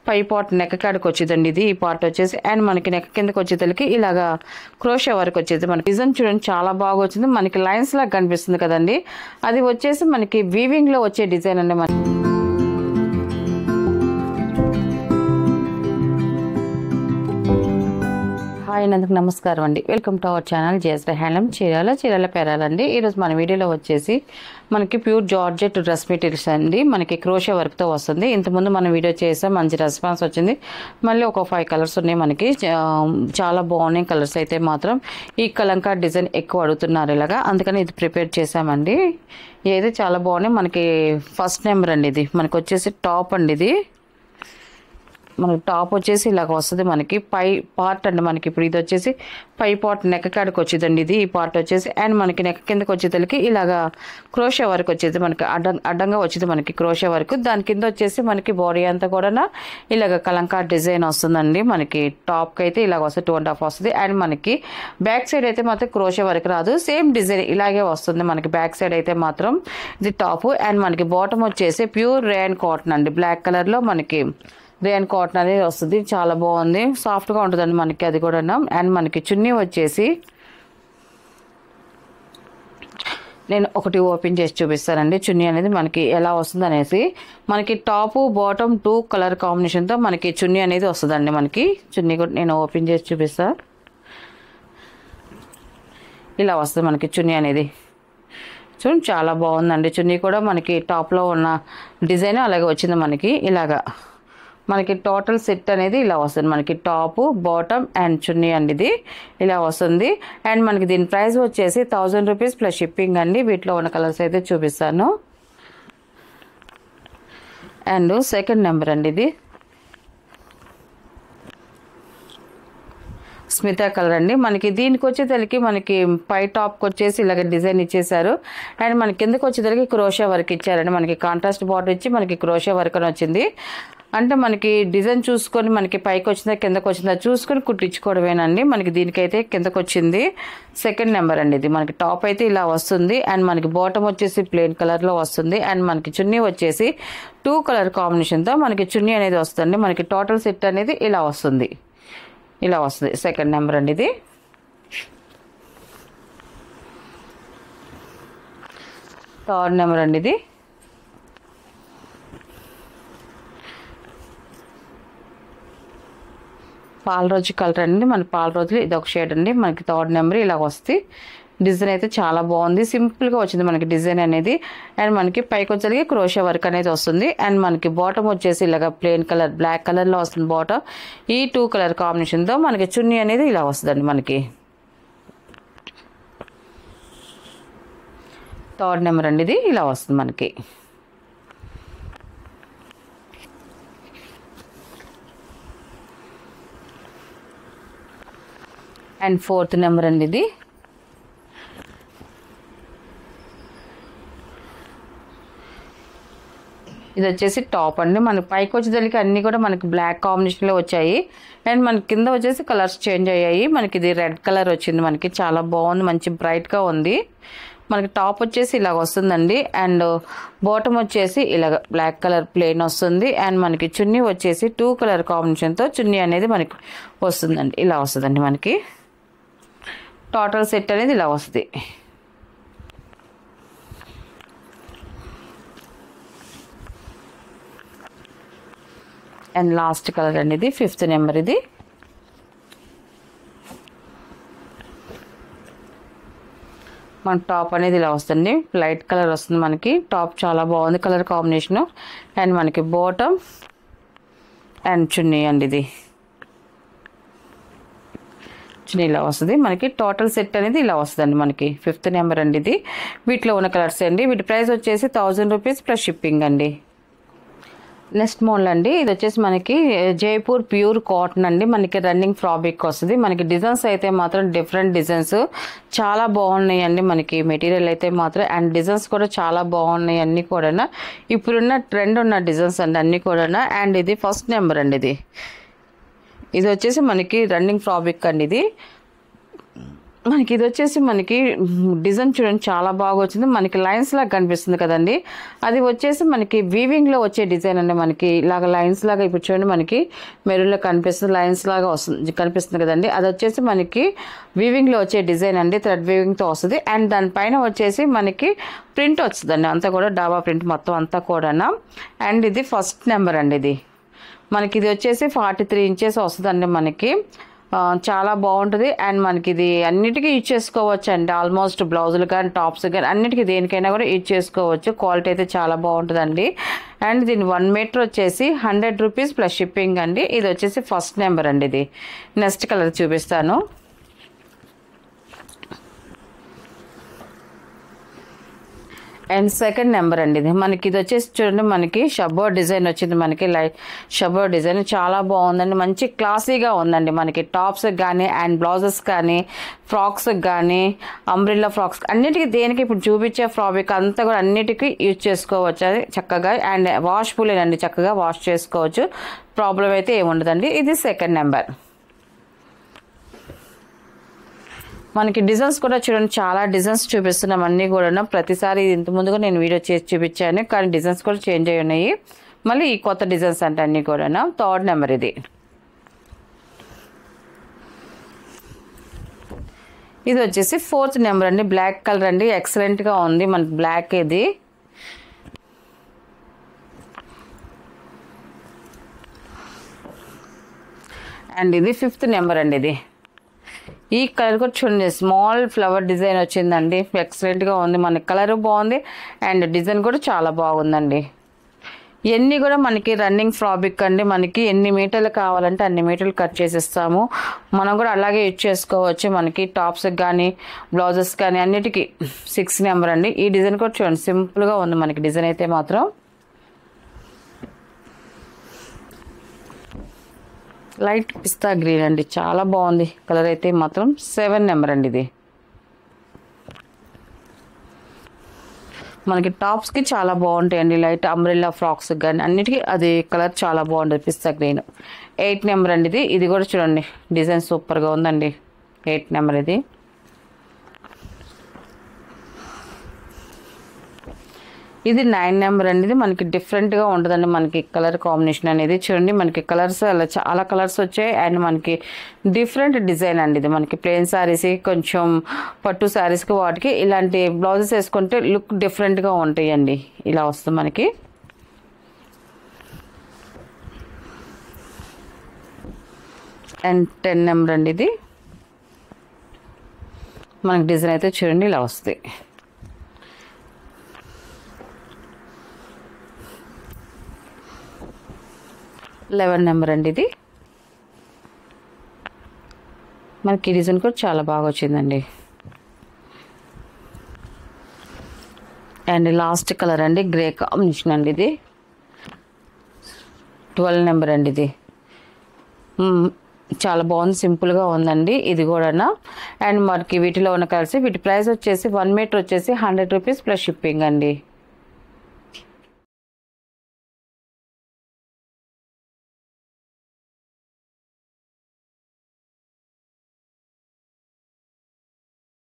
పై part neck కాడికి వచ్చేదండి ఇది ఈ పార్ట్ వచ్చేసి. అండ్ మనకి నెక్ కిందకి వచ్చేసరికి ఇలాగా క్రోషియా వర్క్ వచ్చేది. మనకి డిజైన్ చూడండి చాలా బాగా వచ్చింది. మనకి లైన్స్ లాగా కనిపిస్తుంది కదండి, అది వచ్చేసి మనకి వీవింగ్ లో వచ్చే డిజైన్ అండి. మనకి హాయ్ అందరికి నమస్కారం అండి. Welcome to our channel JSD handloom Chirala పేరాలండి. ఈరోజు మన వీడియోలో వచ్చేసి మనకి ప్యూర్ జార్జెట్ డ్రెస్ మెటీరియల్స్ అండి. మనకి క్రోషియా వర్క్తో వస్తుంది. ఇంతకుముందు మనం వీడియో చేసాం, మంచి రెస్పాన్స్ వచ్చింది. మళ్ళీ ఒక 5 కలర్స్ ఉన్నాయి మనకి, చాలా బాగున్నాయి కలర్స్ అయితే మాత్రం. ఈ కలంకా డిజైన్ ఎక్కువ అడుగుతున్నారు ఇలాగా, అందుకని ఇది ప్రిపేర్ చేసామండి. ఏది చాలా బాగున్నాయి. మనకి ఫస్ట్ నెంబర్ అండి ఇది. మనకి వచ్చేసి టాప్ అండి ఇది. మనకి టాప్ వచ్చేసి ఇలాగ వస్తుంది. మనకి పై పార్ట్ అండి. మనకి ఇప్పుడు ఇది వచ్చేసి పై పార్ట్ నెక్ కాడికి వచ్చేదండి ఇది ఈ పార్ట్ వచ్చేసి. అండ్ మనకి నెక్ కిందకి వచ్చేసరికి ఇలాగా క్రోషియా వర్క్ వచ్చేది. మనకి అడ్డంగా వచ్చేది మనకి క్రోషియా వర్క్. దాని కింద వచ్చేసి మనకి బాడీ అంతా కూడా ఇలాగ కలంకా డిజైన్ వస్తుందండి. మనకి టాప్కి అయితే ఇలాగ వస్తుంది, 2.5 వస్తుంది. అండ్ మనకి బ్యాక్ సైడ్ అయితే మాత్రం క్రోషియా వర్క్ రాదు, సేమ్ డిజైన్ ఇలాగే వస్తుంది మనకి బ్యాక్ సైడ్ అయితే మాత్రం. ఇది టాప్. అండ్ మనకి బాటమ్ వచ్చేసి ప్యూర్ రేయన్ కాటన్ అండి. బ్లాక్ కలర్లో మనకి రేయన్ కాటన్ అనేది వస్తుంది. చాలా బాగుంది, సాఫ్ట్గా ఉంటుందండి మనకి అది కూడా. అండ్ మనకి చున్నీ వచ్చేసి నేను ఒకటి ఓపెన్ చేసి చూపిస్తానండి. చున్నీ అనేది మనకి ఎలా వస్తుంది అనేసి. మనకి టాపు బాటమ్ 2 కలర్ కాంబినేషన్తో మనకి చున్నీ అనేది వస్తుందండి. మనకి చున్నీ కూడా నేను ఓపెన్ చేసి చూపిస్తాను. ఇలా వస్తుంది మనకి చున్నీ అనేది. చూడండి చాలా బాగుందండి. చున్నీ కూడా మనకి టాప్లో ఉన్న డిజైన్ అలాగే వచ్చింది మనకి. ఇలాగా మనకి టోటల్ సెట్ అనేది ఇలా వస్తుంది. మనకి టాప్ బాటమ్ అండ్ చున్నీ అండి ఇది ఇలా వస్తుంది. అండ్ మనకి దీని ప్రైస్ వచ్చేసి 1000 రూపీస్ ప్లస్ షిప్పింగ్ అండి. వీటిలో ఉన్న కలర్స్ అయితే చూపిస్తాను. అండ్ సెకండ్ నెంబర్ అండి ఇది. స్మితా కలర్ అండి. మనకి దీనికి వచ్చేసరికి మనకి పై టాప్కి వచ్చేసి ఇలాగ డిజైన్ ఇచ్చేసారు. అండ్ మనకి కిందకి వచ్చేసరికి క్రోషియా వర్క్ ఇచ్చారండి. మనకి కాంట్రాస్ట్ బార్డర్ ఇచ్చి మనకి క్రోషియా వర్క్ అని వచ్చింది. అంటే మనకి డిజైన్ చూసుకొని మనకి పైకి వచ్చిందా కిందకి వచ్చిందా చూసుకొని కుట్టించుకోవడమేనండి. మనకి దీనికైతే కిందకి వచ్చింది. సెకండ్ నెంబర్ అండి ఇది. మనకి టాప్ అయితే ఇలా వస్తుంది. అండ్ మనకి బాటమ్ వచ్చేసి ప్లెయిన్ కలర్లో వస్తుంది. అండ్ మనకి చున్నీ వచ్చేసి 2 కలర్ కాంబినేషన్తో మనకి చున్నీ అనేది వస్తుంది. మనకి టోటల్ సెట్ అనేది ఇలా వస్తుంది. ఇలా వస్తుంది సెకండ్ నెంబర్ అండి ఇది. థర్డ్ నెంబర్ అండి ఇది. పాల రోజు కలర్ అండి. మన పాల రోజులు ఇది ఒక షేడ్ అండి. మనకి థర్డ్ నెంబర్ ఇలా వస్తుంది. డిజైన్ అయితే చాలా బాగుంది, సింపుల్గా వచ్చింది మనకి డిజైన్ అనేది. అండ్ మనకి పైకి వచ్చేసరికి క్రోషియా వర్క్ అనేది వస్తుంది. అండ్ మనకి బాటమ్ వచ్చేసి ఇలాగ ప్లెయిన్ కలర్ బ్లాక్ కలర్లో వస్తుంది బాటమ్. ఈ 2 కలర్ కాంబినేషన్తో మనకి చున్నీ అనేది ఇలా వస్తుందండి. మనకి థర్డ్ నెంబర్ అండి ఇది ఇలా వస్తుంది మనకి. అండ్ ఫోర్త్ నెంబర్ అండి ఇది. ఇది వచ్చేసి టాప్ అండి. మనకి పైకి వచ్చేసరికి అన్నీ కూడా మనకి బ్లాక్ కాంబినేషన్లో వచ్చాయి. అండ్ మనకి కింద వచ్చేసి కలర్స్ చేంజ్ అయ్యాయి. మనకి ఇది రెడ్ కలర్ వచ్చింది. మనకి చాలా బాగుంది, మంచి బ్రైట్గా ఉంది. మనకి టాప్ వచ్చేసి ఇలాగ వస్తుందండి. అండ్ బాటమ్ వచ్చేసి ఇలాగ బ్లాక్ కలర్ ప్లెయిన్ వస్తుంది. అండ్ మనకి చున్నీ వచ్చేసి 2 కలర్ కాంబినేషన్తో చున్నీ అనేది మనకి వస్తుందండి. ఇలా వస్తుందండి మనకి టోటల్ సెట్ అనేది ఇలా వస్తుంది. అండ్ లాస్ట్ కలర్ అండి ఇది. 5th నెంబర్ ఇది. మన టాప్ అనేది ఇలా వస్తుంది. లైట్ కలర్ వస్తుంది మనకి. టాప్ చాలా బాగుంది కలర్ కాంబినేషను. అండ్ మనకి బాటమ్ అండ్ చున్నీ అండి ఇది. చున్నీ ఇలా వస్తుంది మనకి. టోటల్ సెట్ అనేది ఇలా వస్తుందండి మనకి. 5th నెంబర్ అండి ఇది. వీటిలో ఉన్న కలర్స్ అండి. వీటి ప్రైస్ వచ్చేసి 1000 రూపీస్ ప్లస్ షిప్పింగ్ అండి. నెక్స్ట్ మోడల్ అండి. ఇది వచ్చేసి మనకి జైపూర్ ప్యూర్ కాటన్ అండి. మనకి రన్నింగ్ ఫ్రాబ్రిక్ వస్తుంది. మనకి డిజైన్స్ అయితే మాత్రం డిఫరెంట్ డిజైన్స్ చాలా బాగున్నాయి అండి. మనకి మెటీరియల్ అయితే మాత్రం అండ్ డిజైన్స్ కూడా చాలా బాగున్నాయి అన్నీ కూడా. ఇప్పుడున్న ట్రెండ్ ఉన్న డిజైన్స్ అండి అన్నీ కూడా. అండ్ ఇది ఫస్ట్ నెంబర్ అండి ఇది. ఇది వచ్చేసి మనకి రన్నింగ్ ఫ్రాబ్రిక్ అండి ఇది. మనకి ఇది వచ్చేసి మనకి డిజైన్ చూడండి చాలా బాగా వచ్చింది. మనకి లైన్స్ లాగా కనిపిస్తుంది కదండి, అది వచ్చేసి మనకి వీవింగ్లో వచ్చే డిజైన్ అండి. మనకి ఇలాగ లైన్స్ లాగా ఇప్పుడు చూడండి మనకి మెరూన్లో కనిపిస్తుంది, లైన్స్ లాగా వస్తుంది కనిపిస్తుంది కదండి. అది వచ్చేసి మనకి వీవింగ్లో వచ్చే డిజైన్ అండి, థ్రెడ్ వీవింగ్తో వస్తుంది. అండ్ దానిపైన వచ్చేసి మనకి ప్రింట్ వస్తుందండి, అంతా కూడా డాబా ప్రింట్ మొత్తం అంతా కూడా. అండ్ ఇది ఫస్ట్ నెంబర్ అండి. ఇది మనకి ఇది వచ్చేసి 43 ఇంచెస్ వస్తుందండి. మనకి చాలా బాగుంటుంది. అండ్ మనకి ఇది అన్నిటికీ యూజ్ చేసుకోవచ్చు అండి, ఆల్మోస్ట్ బ్లౌజులు కానీ టాప్స్ కానీ అన్నిటికీ దేనికైనా కూడా యూజ్ చేసుకోవచ్చు. క్వాలిటీ అయితే చాలా బాగుంటుందండి. అండ్ దీని 1 మీటర్ వచ్చేసి 100 రూపీస్ ప్లస్ షిప్పింగ్ అండి. ఇది వచ్చేసి ఫస్ట్ నెంబర్ అండి. ఇది నెక్స్ట్ కలర్ చూపిస్తాను. అండ్ సెకండ్ నెంబర్ అండి. ఇది మనకి ఇది వచ్చేసి చూడండి మనకి షబ్బో డిజైన్ వచ్చింది. మనకి షబ్బో డిజైన్ చాలా బాగుందండి, మంచి క్లాసీగా ఉందండి. మనకి టాప్స్ కానీ అండ్ బ్లౌజెస్ కానీ ఫ్రాక్స్ కానీ అంబ్రిల్లా ఫ్రాక్స్ అన్నిటికీ దేనికి ఇప్పుడు చూపించే ఫ్రాబిక్ అంతా కూడా అన్నిటికీ యూజ్ చేసుకోవచ్చు అది చక్కగా. అండ్ వాష్ఫుల్ అండి, చక్కగా వాష్ చేసుకోవచ్చు, ప్రాబ్లం అయితే ఏముండదండి. ఇది సెకండ్ నెంబర్. మనకి డిజైన్స్ కూడా చూడండి చాలా డిజైన్స్ చూపిస్తున్నాం అన్నీ కూడా. ప్రతిసారి ఇంత ముందుగా నేను వీడియో చేసి చూపించాను, కానీ డిజైన్స్ కూడా చేంజ్ అయి ఉన్నాయి. మళ్ళీ ఈ కొత్త డిజైన్స్ అంటే అన్నీ కూడా. థర్డ్ నెంబర్ ఇది. ఇది వచ్చేసి ఫోర్త్ నెంబర్ అండి. బ్లాక్ కలర్ అండి, ఎక్సలెంట్గా ఉంది మనకి బ్లాక్. ఇది అండ్ ఇది ఫిఫ్త్ నెంబర్ అండి. ఇది ఈ కలర్ కూడా చూడండి, స్మాల్ ఫ్లవర్ డిజైన్ వచ్చిందండి, ఎక్సలెంట్గా ఉంది. మనకి కలర్ బాగుంది అండ్ డిజైన్ కూడా చాలా బాగుందండి. ఇవన్నీ కూడా మనకి రన్నింగ్ ఫ్రాబిక్ అండి. మనకి ఎన్ని మీటర్లు కావాలంటే అన్ని మీటర్లు కట్ చేసిస్తాము. మనం కూడా అలాగే యూజ్ చేసుకోవచ్చు. మనకి టాప్స్కి కానీ బ్లౌజెస్ కానీ అన్నిటికీ 6 నెంబర్ అండి. ఈ డిజైన్ కూడా చూడండి సింపుల్గా ఉంది మనకి డిజైన్ అయితే మాత్రం. లైట్ పిస్తా గ్రీన్ అండి, చాలా బాగుంది కలర్ అయితే మాత్రం. 7 నెంబర్ అండి. ఇది మనకి టాప్స్కి చాలా బాగుంటాయండి, లైట్ అంబ్రెల్లా ఫ్రాక్స్ కానీ అన్నిటికీ అది కలర్ చాలా బాగుంటుంది, పిస్తా గ్రీన్. 8 నెంబర్ అండి. ఇది కూడా చూడండి డిజైన్ సూపర్గా ఉందండి. 8 నెంబర్ ఇది. ఇది 9 నెంబర్ అండి. ఇది మనకి డిఫరెంట్గా ఉంటుందండి మనకి కలర్ కాంబినేషన్ అనేది. చూడండి మనకి కలర్స్ అలా చాలా కలర్స్ వచ్చాయి అండ్ మనకి డిఫరెంట్ డిజైన్ అండి. ఇది మనకి ప్లెయిన్ శారీస్కి కొంచెం పట్టు శారీస్కి వాటికి ఇలాంటి బ్లౌజెస్ వేసుకుంటే లుక్ డిఫరెంట్గా ఉంటాయండి. ఇలా వస్తుంది మనకి. అండ్ 10 నెంబర్ అండి. ఇది మనకి డిజైన్ అయితే చూడండి ఇలా వస్తుంది. 11 నెంబర్ అండి. ఇది మనకి డిజైన్ కూడా చాలా బాగా వచ్చిందండి. అండ్ లాస్ట్ కలర్ అండి, గ్రే కాంబినేషన్ అండి. ఇది 12 నెంబర్ అండి. ఇది చాలా బాగుంది, సింపుల్గా ఉందండి ఇది కూడా. అండ్ మనకి వీటిలో ఉన్న కలర్స్, వీటి ప్రైస్ వచ్చేసి 1 మీటర్ వచ్చేసి 100 రూపీస్ ప్లస్ షిప్పింగ్ అండి.